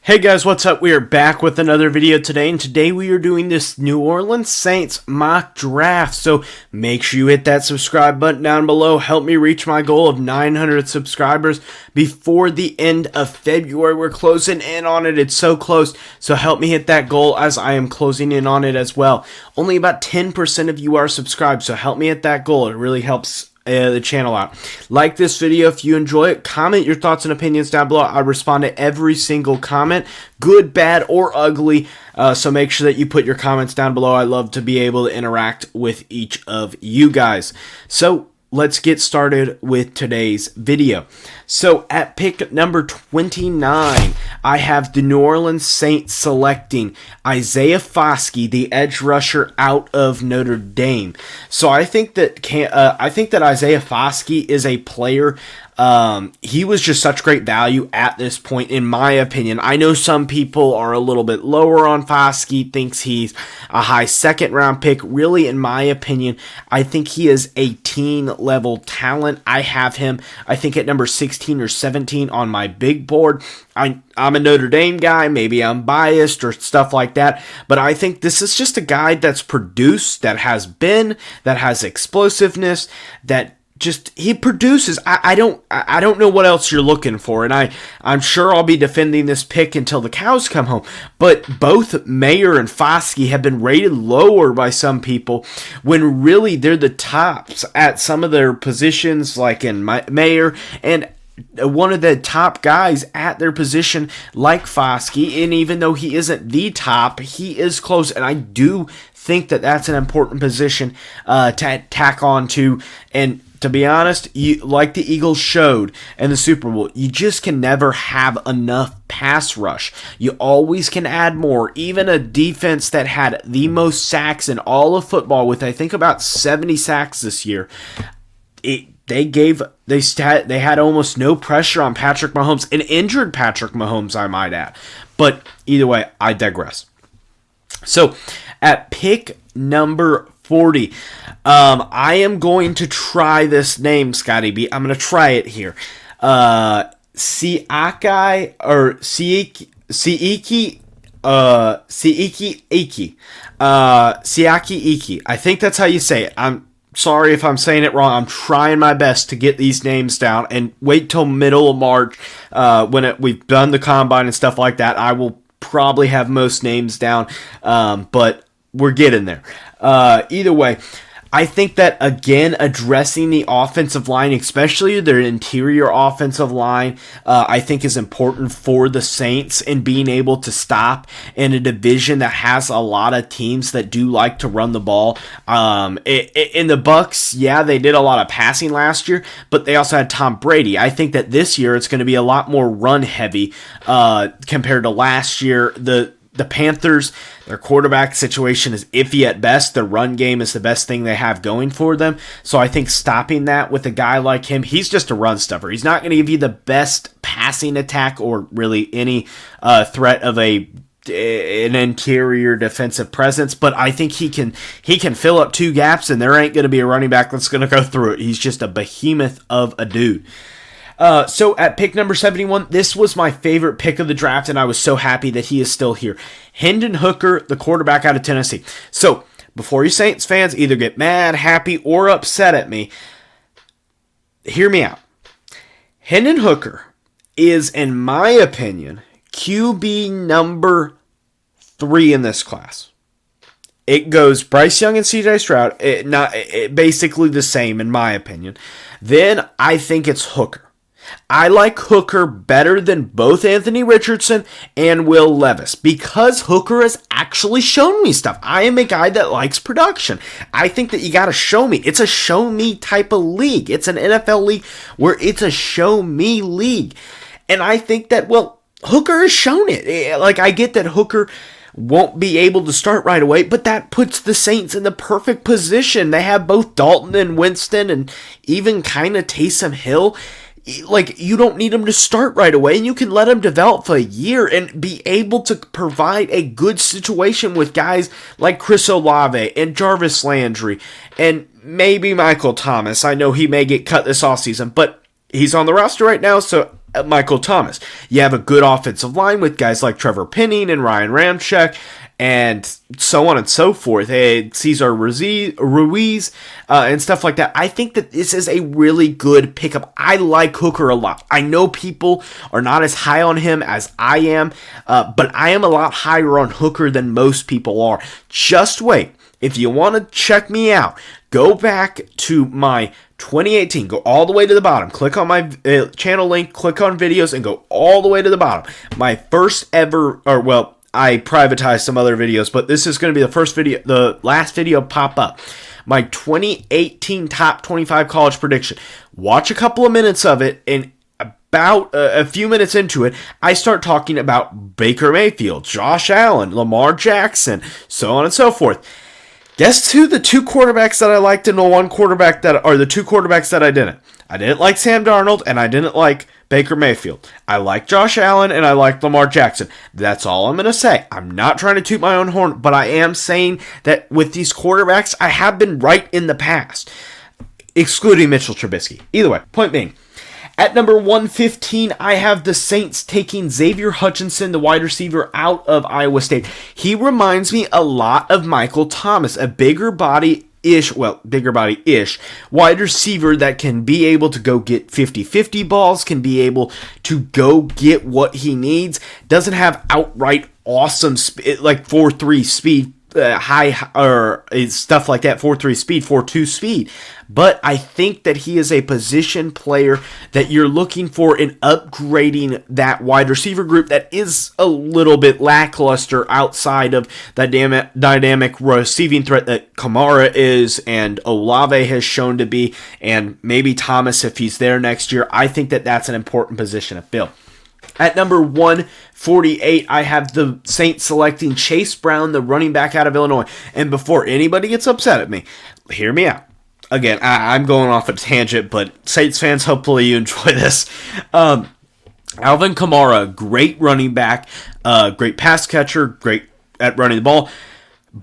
Hey guys, what's up? We are back with another video today, and today we are doing this New Orleans Saints mock draft. So make sure you hit that subscribe button down below. Help me reach my goal of 900 subscribers before the end of February. We're closing in on it. It's so close. So help me hit that goal as I am closing in on it as well. Only about 10% of you are subscribed, so help me hit that goal. It really helps the channel out. Like this video if you enjoy it. Comment your thoughts and opinions down below. I respond to every single comment, good, bad, or ugly. So make sure that you put your comments down below. I love to be able to interact with each of you guys. So let's get started with today's video. So at pick number 29, I have the New Orleans Saints selecting Isaiah Foskey, the edge rusher out of Notre Dame. So I think that Isaiah Foskey is a player. He was just such great value at this point, in my opinion. I know some people are a little bit lower on Foskey, thinks he's a high second round pick. Really, in my opinion, I think he is a teen level talent. I have him, I think, at number 16 or 17 on my big board. I'm a Notre Dame guy. Maybe I'm biased or stuff like that, but I think this is just a guy that's produced, that has explosiveness, that just he produces. I don't know what else you're looking for, and I'm sure I'll be defending this pick until the cows come home. But both Mayer and Foskey have been rated lower by some people, when really they're the tops at some of their positions, like in Mayer, and one of the top guys at their position like Foskey. And even though he isn't the top, he is close, and I do think that that's an important position to tack on to. And to be honest, like the Eagles showed in the Super Bowl, you just can never have enough pass rush. You always can add more. Even a defense that had the most sacks in all of football, with I think about 70 sacks this year, they had almost no pressure on Patrick Mahomes, an injured Patrick Mahomes, I might add. But either way, I digress. So at pick number 40, I am going to try this name, Scotty B. I'm going to try it here. Siaki Iki. I think that's how you say it. I'm sorry if I'm saying it wrong. I'm trying my best to get these names down, and wait till middle of March when we've done the combine and stuff like that. I will probably have most names down, but we're getting there. Either way, I think that, again, addressing the offensive line, especially their interior offensive line, I think is important for the Saints, and being able to stop in a division that has a lot of teams that do like to run the ball. In the Bucs, yeah, they did a lot of passing last year, but they also had Tom Brady. I think that this year it's going to be a lot more run heavy compared to last year. The Panthers, their quarterback situation is iffy at best. Their run game is the best thing they have going for them. So I think stopping that with a guy like him, he's just a run stuffer. He's not going to give you the best passing attack or really any threat of an interior defensive presence, but I think he can fill up two gaps, and there ain't going to be a running back that's going to go through it. He's just a behemoth of a dude. So at pick number 71, this was my favorite pick of the draft, and I was so happy that he is still here. Hendon Hooker, the quarterback out of Tennessee. So before you Saints fans either get mad, happy, or upset at me, hear me out. Hendon Hooker is, in my opinion, QB number 3 in this class. It goes Bryce Young and CJ Stroud, basically the same in my opinion. Then I think it's Hooker. I like Hooker better than both Anthony Richardson and Will Levis, because Hooker has actually shown me stuff. I am a guy that likes production. I think that you got to show me. It's a show me type of league. It's an NFL league where it's a show me league. And I think that, well, Hooker has shown it. Like, I get that Hooker won't be able to start right away, but that puts the Saints in the perfect position. They have both Dalton and Winston, and even kind of Taysom Hill. Like, you don't need them to start right away, and you can let them develop for a year and be able to provide a good situation with guys like Chris Olave and Jarvis Landry and maybe Michael Thomas. I know he may get cut this offseason, but he's on the roster right now, so Michael Thomas. You have a good offensive line with guys like Trevor Penning and Ryan Ramczyk, and so on and so forth. Cesar Ruiz, and stuff like that. I think that this is a really good pickup. I like Hooker a lot. I know people are not as high on him as I am, but I am a lot higher on Hooker than most people are. Just wait. If you want to check me out, go back to my 2018. Go all the way to the bottom. Click on my channel link, click on videos, and go all the way to the bottom. My first ever, I privatized some other videos, but this is going to be the last video pop up. My 2018 top 25 college prediction. Watch a couple of minutes of it, and about a few minutes into it, I start talking about Baker Mayfield, Josh Allen, Lamar Jackson, so on and so forth. Guess who the two quarterbacks that I liked and the one quarterback that are the two quarterbacks that I didn't. I didn't like Sam Darnold, and I didn't like Baker Mayfield. I like Josh Allen, and I like Lamar Jackson. That's all I'm going to say. I'm not trying to toot my own horn, but I am saying that with these quarterbacks, I have been right in the past, excluding Mitchell Trubisky. Either way, point being, at number 115, I have the Saints taking Xavier Hutchinson, the wide receiver out of Iowa State. He reminds me a lot of Michael Thomas, a bigger body-ish wide receiver that can be able to go get 50-50 balls, can be able to go get what he needs, doesn't have outright awesome like 4.3 speed, stuff like that, 4.3 speed, 4.2 speed. But I think that he is a position player that you're looking for in upgrading that wide receiver group that is a little bit lackluster outside of that dynamic receiving threat that Kamara is and Olave has shown to be, and maybe Thomas if he's there next year. I think that that's an important position to fill. At number 148, I have the Saints selecting Chase Brown, the running back out of Illinois. And before anybody gets upset at me, hear me out. Again, I'm going off a tangent, but Saints fans, hopefully you enjoy this. Alvin Kamara, great running back, great pass catcher, great at running the ball,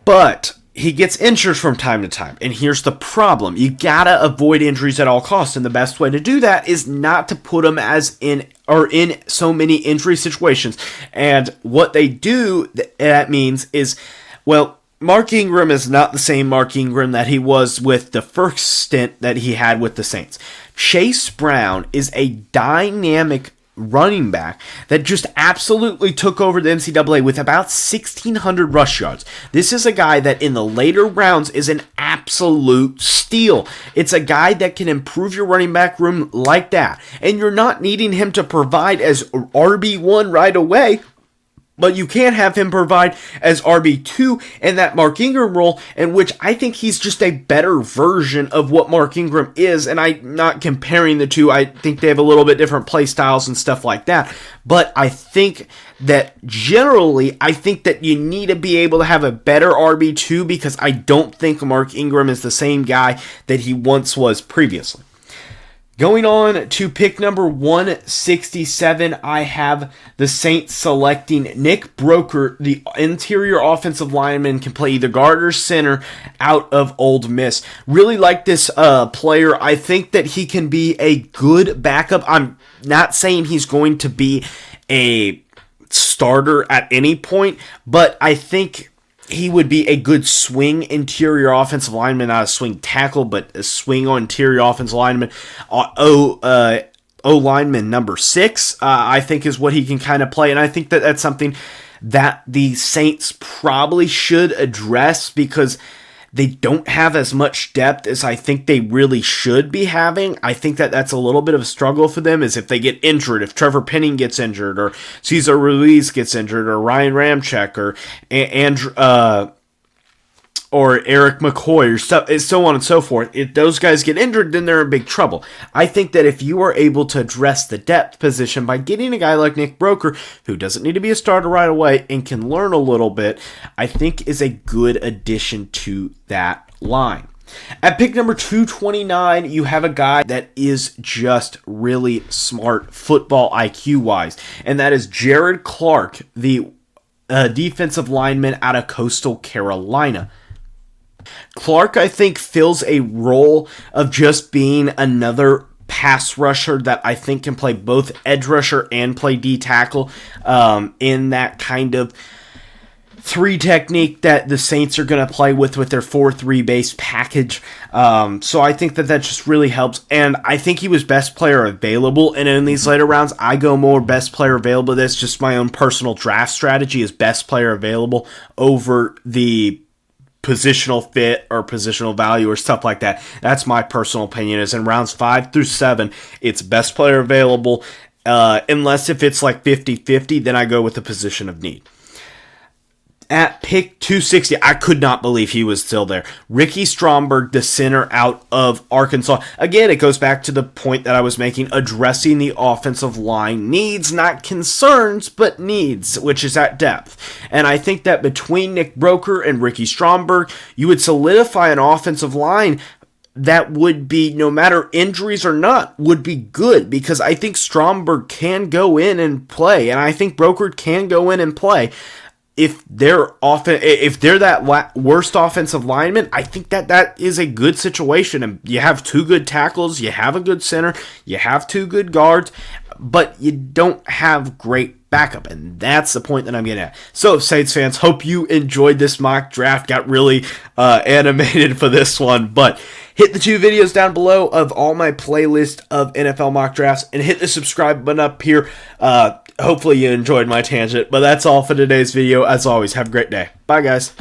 but he gets injured from time to time. And here's the problem. You gotta avoid injuries at all costs, and the best way to do that is not to put him in so many injury situations. And what they do, that means is, well, Mark Ingram is not the same Mark Ingram that he was with the first stint that he had with the Saints. Chase Brown is a dynamic running back that just absolutely took over the NCAA with about 1,600 rush yards. This is a guy that in the later rounds is an absolute steal. It's a guy that can improve your running back room like that. And you're not needing him to provide as RB1 right away, but you can have him provide as RB2 in that Mark Ingram role, in which I think he's just a better version of what Mark Ingram is, and I'm not comparing the two. I think they have a little bit different play styles and stuff like that, but I think that generally, I think that you need to be able to have a better RB2 because I don't think Mark Ingram is the same guy that he once was previously. Going on to pick number 167, I have the Saints selecting Nick Broeker, the interior offensive lineman, can play either guard or center out of Ole Miss. Really like this player. I think that he can be a good backup. I'm not saying he's going to be a starter at any point, but I think he would be a good swing interior offensive lineman, not a swing tackle, but a swing interior offensive lineman. O-lineman number 6, I think is what he can kind of play. And I think that that's something that the Saints probably should address because they don't have as much depth as I think they really should be having. I think that that's a little bit of a struggle for them is if they get injured, if Trevor Penning gets injured, or Cesar Ruiz gets injured, or Ryan Ramczyk, or Eric McCoy, or so on and so forth. If those guys get injured, then they're in big trouble. I think that if you are able to address the depth position by getting a guy like Nick Broeker, who doesn't need to be a starter right away and can learn a little bit, I think is a good addition to that line. At pick number 229, you have a guy that is just really smart football IQ-wise, and that is Jared Clark, the defensive lineman out of Coastal Carolina. Clark, I think, fills a role of just being another pass rusher that I think can play both edge rusher and play D tackle in that kind of 3 technique that the Saints are going to play with their 4-3 base package. So I think that just really helps. And I think he was best player available. And in these later rounds, I go more best player available. That's just my own personal draft strategy, is best player available over the positional fit or positional value or stuff like that. That's my personal opinion, is in rounds 5 through 7, it's best player available. Unless if it's like 50-50, then I go with the position of need. At pick 260, I could not believe he was still there. Ricky Stromberg, the center out of Arkansas. Again, it goes back to the point that I was making, addressing the offensive line needs, not concerns, but needs, which is at depth. And I think that between Nick Broker and Ricky Stromberg, you would solidify an offensive line that would be, no matter injuries or not, would be good, because I think Stromberg can go in and play, and I think Broker can go in and play. If they're that worst offensive lineman, I think that is a good situation. And you have 2 good tackles, you have a good center, you have 2 good guards, but you don't have great backup, and that's the point that I'm getting at. So, Saints fans, hope you enjoyed this mock draft. Got really animated for this one, but hit the 2 videos down below of all my playlist of NFL mock drafts, and hit the subscribe button up here. Hopefully you enjoyed my tangent, but that's all for today's video. As always, have a great day. Bye, guys.